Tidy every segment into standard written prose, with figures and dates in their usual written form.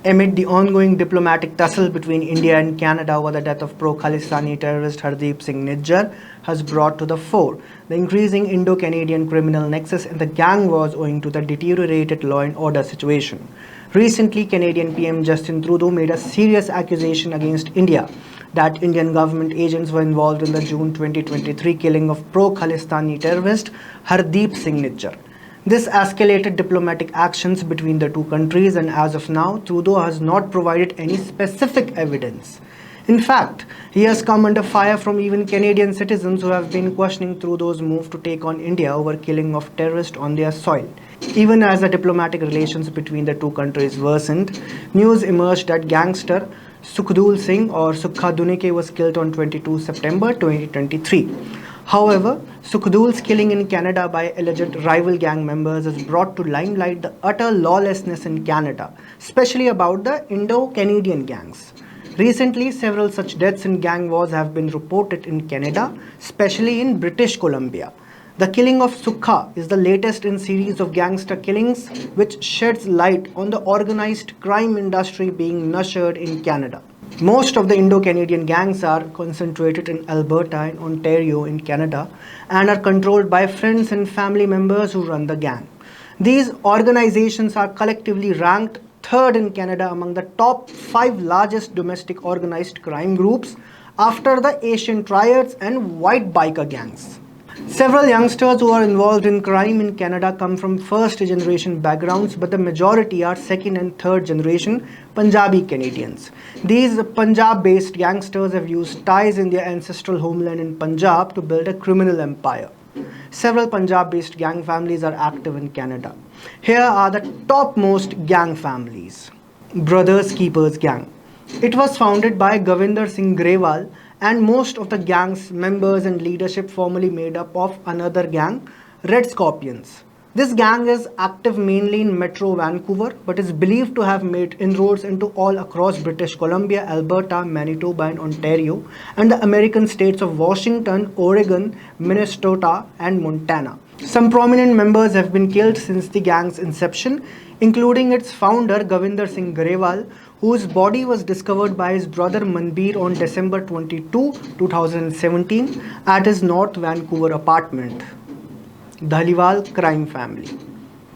amid the ongoing diplomatic tussle between India and Canada over the death of pro-Khalistani terrorist Hardeep Singh Nijjer has brought to the fore the increasing Indo-Canadian criminal nexus and the gang wars owing to the deteriorated law and order situation. Recently, Canadian PM Justin Trudeau made a serious accusation against India that Indian government agents were involved in the June 2023 killing of pro-Khalistani terrorist Hardeep Singh Nijjer. This escalated diplomatic actions between the two countries, and as of now, Trudeau has not provided any specific evidence. In fact, he has come under fire from even Canadian citizens who have been questioning Trudeau's move to take on India over killing of terrorists on their soil. Even as the diplomatic relations between the two countries worsened, news emerged that gangster Sukhdev Singh or Sukha Dunike was killed on 22 September 2023. However, Sukhdev's killing in Canada by alleged rival gang members has brought to limelight the utter lawlessness in Canada, especially about the Indo-Canadian gangs. Recently, several such deaths in gang wars have been reported in Canada, especially in British Columbia. The killing of Sukha is the latest in series of gangster killings which sheds light on the organized crime industry being nurtured in Canada. Most of the Indo-Canadian gangs are concentrated in Alberta and Ontario in Canada and are controlled by friends and family members who run the gang. These organizations are collectively ranked third in Canada among the top 5 largest domestic organized crime groups after the Asian Triads and white biker gangs. Several youngsters who are involved in crime in Canada come from first-generation backgrounds, but the majority are second and third-generation Punjabi-Canadians. These Punjab-based gangsters have used ties in their ancestral homeland in Punjab to build a criminal empire. Several Punjab-based gang families are active in Canada. Here are the topmost gang families. Brothers Keepers Gang. It was founded by Govinder Singh Grewal, and most of the gang's members and leadership formerly made up of another gang, Red Scorpions. This gang is active mainly in Metro Vancouver, but is believed to have made inroads into all across British Columbia, Alberta, Manitoba and Ontario, and the American states of Washington, Oregon, Minnesota and Montana. Some prominent members have been killed since the gang's inception, including its founder Govinder Singh Grewal, whose body was discovered by his brother Manbir on December 22, 2017 at his North Vancouver apartment. Dhaliwal Crime Family.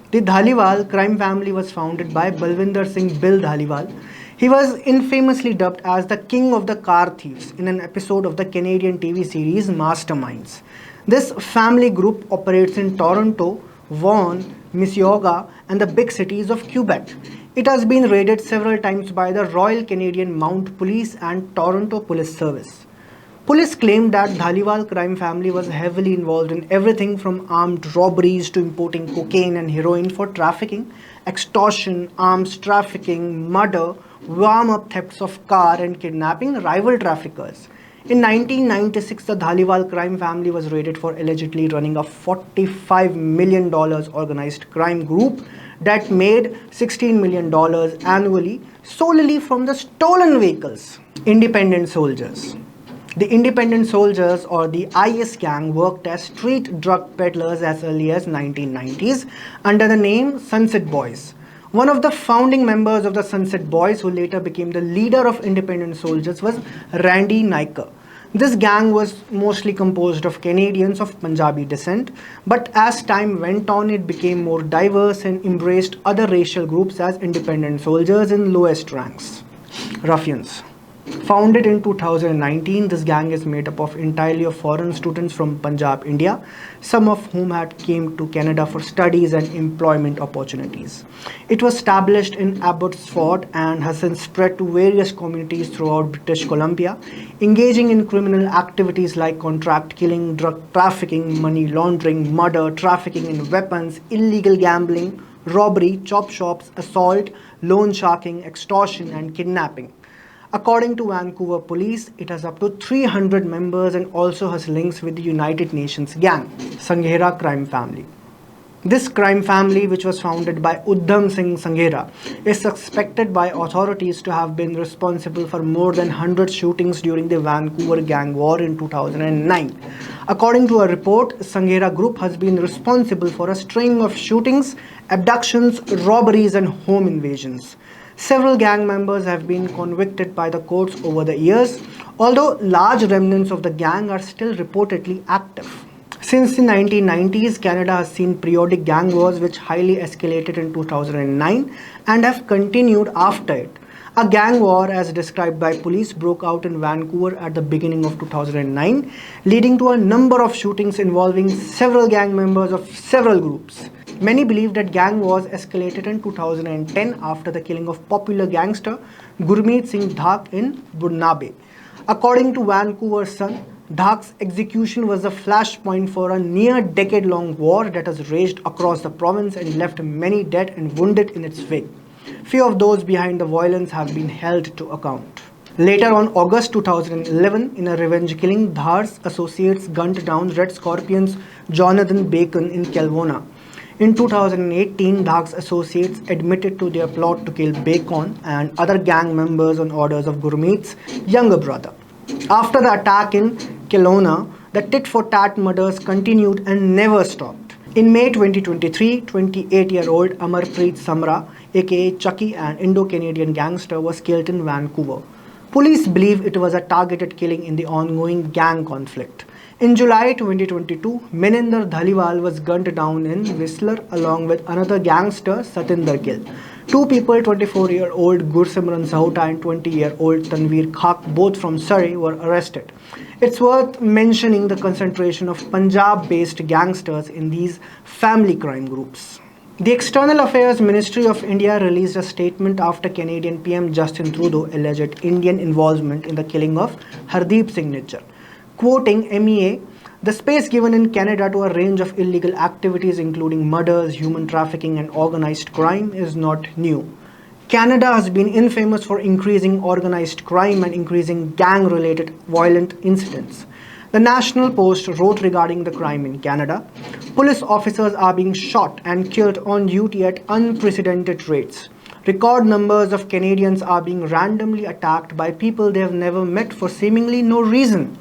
The Dhaliwal crime family was founded by Balwinder Singh Bill Dhaliwal. He was infamously dubbed as the king of the car thieves in an episode of the Canadian TV series Masterminds. This family group operates in Toronto, Vaughan, Mississauga and the big cities of Quebec. It has been raided several times by the Royal Canadian Mounted Police and Toronto Police Service. Police claim that Dhaliwal crime family was heavily involved in everything from armed robberies to importing cocaine and heroin for trafficking, extortion, arms trafficking, murder, warm-up thefts of car and kidnapping rival traffickers. In 1996, the Dhaliwal crime family was raided for allegedly running a $45 million organized crime group that made $16 million annually solely from the stolen vehicles. Independent soldiers. The independent soldiers or the IS gang worked as street drug peddlers as early as 1990s under the name Sunset Boys. One of the founding members of the Sunset Boys, who later became the leader of independent soldiers, was Randy Niker. This gang was mostly composed of Canadians of Punjabi descent, but as time went on, it became more diverse and embraced other racial groups as independent soldiers in lowest ranks. Ruffians. Founded in 2019, this gang is made up of entirely of foreign students from Punjab, India, some of whom had came to Canada for studies and employment opportunities. It was established in Abbotsford and has since spread to various communities throughout British Columbia, engaging in criminal activities like contract killing, drug trafficking, money laundering, murder, trafficking in weapons, illegal gambling, robbery, chop shops, assault, loan sharking, extortion and kidnapping. According to Vancouver police, it has up to 300 members and also has links with the United Nations gang, Sanghera crime family. This crime family, which was founded by Udham Singh Sanghera, is suspected by authorities to have been responsible for more than 100 shootings during the Vancouver gang war in 2009. According to a report, Sanghera group has been responsible for a string of shootings, abductions, robberies and home invasions. Several gang members have been convicted by the courts over the years, although large remnants of the gang are still reportedly active. Since the 1990s, Canada has seen periodic gang wars which highly escalated in 2009 and have continued after it. A gang war, as described by police, broke out in Vancouver at the beginning of 2009, leading to a number of shootings involving several gang members of several groups. Many believe that gang wars escalated in 2010 after the killing of popular gangster Gurmeet Singh Dhak in Burnabe. According to Vancouver Sun, Dhak's execution was the flashpoint for a near decade-long war that has raged across the province and left many dead and wounded in its wake. Few of those behind the violence have been held to account. Later on August 2011, in a revenge killing, Dhar's associates gunned down Red Scorpion's Jonathan Bacon in Kelowna. In 2018, Dhak's associates admitted to their plot to kill Bacon and other gang members on orders of Gurmeet's younger brother. After the attack in Kelowna, the tit-for-tat murders continued and never stopped. In May 2023, 28-year-old Amarpreet Samra, aka Chucky, an Indo-Canadian gangster, was killed in Vancouver. Police believe it was a targeted killing in the ongoing gang conflict. In July 2022, Meninder Dhaliwal was gunned down in Whistler along with another gangster, Satinder Gill. Two people, 24-year-old Gursimran Sahota and 20-year-old Tanveer Khak, both from Surrey, were arrested. It's worth mentioning the concentration of Punjab-based gangsters in these family crime groups. The External Affairs Ministry of India released a statement after Canadian PM Justin Trudeau alleged Indian involvement in the killing of Hardeep Singh Nijjer. Quoting MEA, the space given in Canada to a range of illegal activities including murders, human trafficking and organized crime is not new. Canada has been infamous for increasing organized crime and increasing gang-related violent incidents. The National Post wrote regarding the crime in Canada, police officers are being shot and killed on duty at unprecedented rates. Record numbers of Canadians are being randomly attacked by people they have never met for seemingly no reason.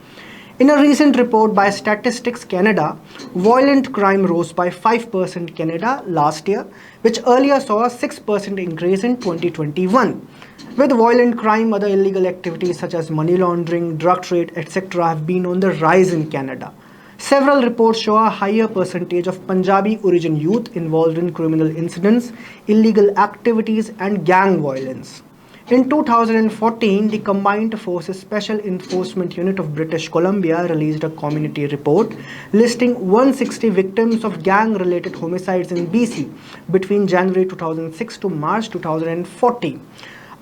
In a recent report by Statistics Canada, violent crime rose by 5% in Canada last year, which earlier saw a 6% increase in 2021. With violent crime, other illegal activities such as money laundering, drug trade, etc. have been on the rise in Canada. Several reports show a higher percentage of Punjabi origin youth involved in criminal incidents, illegal activities and gang violence. In 2014, the Combined Forces Special Enforcement Unit of British Columbia released a community report listing 160 victims of gang-related homicides in BC between January 2006 to March 2014.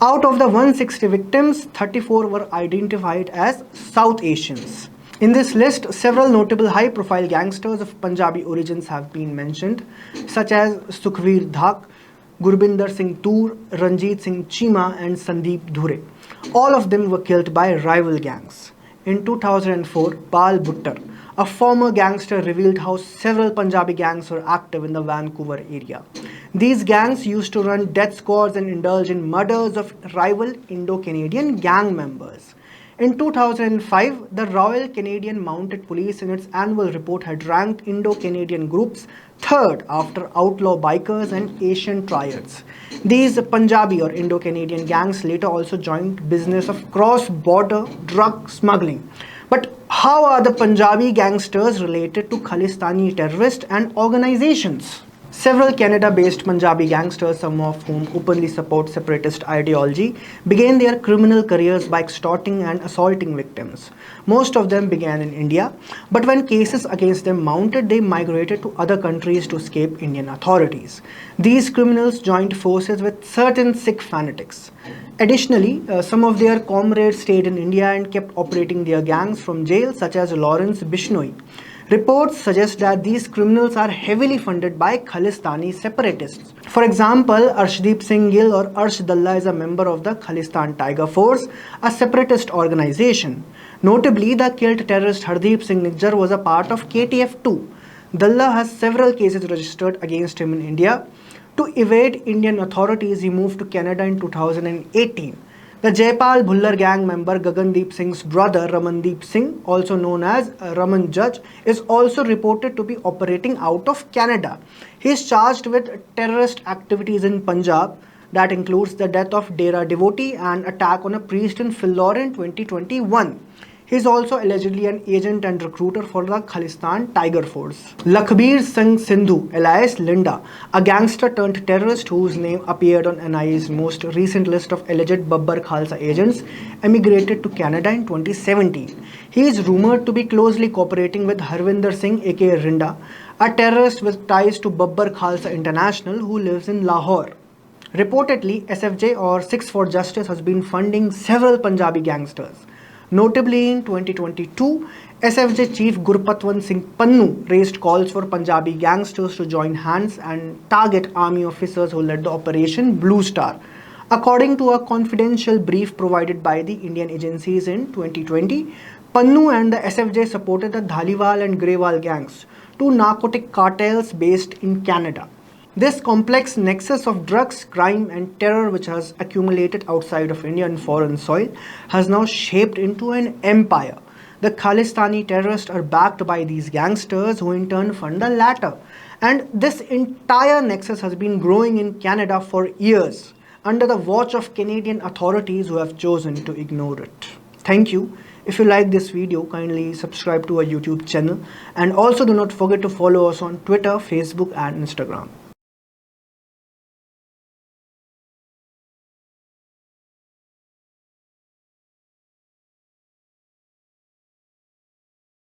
Out of the 160 victims, 34 were identified as South Asians. In this list, several notable high-profile gangsters of Punjabi origins have been mentioned, such as Sukhveer Dhak, Gurbinder Singh Toor, Ranjit Singh Chima and Sandeep Dhure. All of them were killed by rival gangs. In 2004, Pal Buttar, a former gangster, revealed how several Punjabi gangs were active in the Vancouver area. These gangs used to run death squads and indulge in murders of rival Indo-Canadian gang members. In 2005, the Royal Canadian Mounted Police in its annual report had ranked Indo-Canadian groups third after outlaw bikers and Asian triads. These Punjabi or Indo-Canadian gangs later also joined business of cross-border drug smuggling. But how are the Punjabi gangsters related to Khalistani terrorists and organizations? Several Canada-based Punjabi gangsters, some of whom openly support separatist ideology, began their criminal careers by extorting and assaulting victims. Most of them began in India, but when cases against them mounted, they migrated to other countries to escape Indian authorities. These criminals joined forces with certain Sikh fanatics. Additionally, some of their comrades stayed in India and kept operating their gangs from jail, such as Lawrence Bishnoi. Reports suggest that these criminals are heavily funded by Khalistani separatists. For example, Hardeep Singh Gill or Arsh Dalla is a member of the Khalistan Tiger Force, a separatist organization. Notably, the killed terrorist Hardeep Singh Nijjer was a part of KTF-2. Dalla has several cases registered against him in India. To evade Indian authorities, he moved to Canada in 2018. The Jaipal Bhullar gang member Gagandeep Singh's brother Ramandeep Singh, also known as Raman Judge, is also reported to be operating out of Canada. He is charged with terrorist activities in Punjab. That includes the death of Dera devotee and attack on a priest in Philor in 2021. He is also allegedly an agent and recruiter for the Khalistan Tiger Force. Lakhbir Singh Sindhu, alias Linda, a gangster turned terrorist whose name appeared on NIA's most recent list of alleged Babbar Khalsa agents, emigrated to Canada in 2017. He is rumored to be closely cooperating with Harvinder Singh aka Rinda, a terrorist with ties to Babbar Khalsa International who lives in Lahore. Reportedly, SFJ or Six for Justice has been funding several Punjabi gangsters. Notably, in 2022, SFJ Chief Gurpatwant Singh Pannu raised calls for Punjabi gangsters to join hands and target army officers who led the Operation Blue Star. According to a confidential brief provided by the Indian agencies in 2020, Pannu and the SFJ supported the Dhaliwal and Grewal gangs, two narcotic cartels based in Canada. This complex nexus of drugs, crime and terror which has accumulated outside of India and foreign soil has now shaped into an empire. The Khalistani terrorists are backed by these gangsters who in turn fund the latter. And this entire nexus has been growing in Canada for years under the watch of Canadian authorities who have chosen to ignore it. Thank you. If you like this video, kindly subscribe to our YouTube channel and also do not forget to follow us on Twitter, Facebook and Instagram.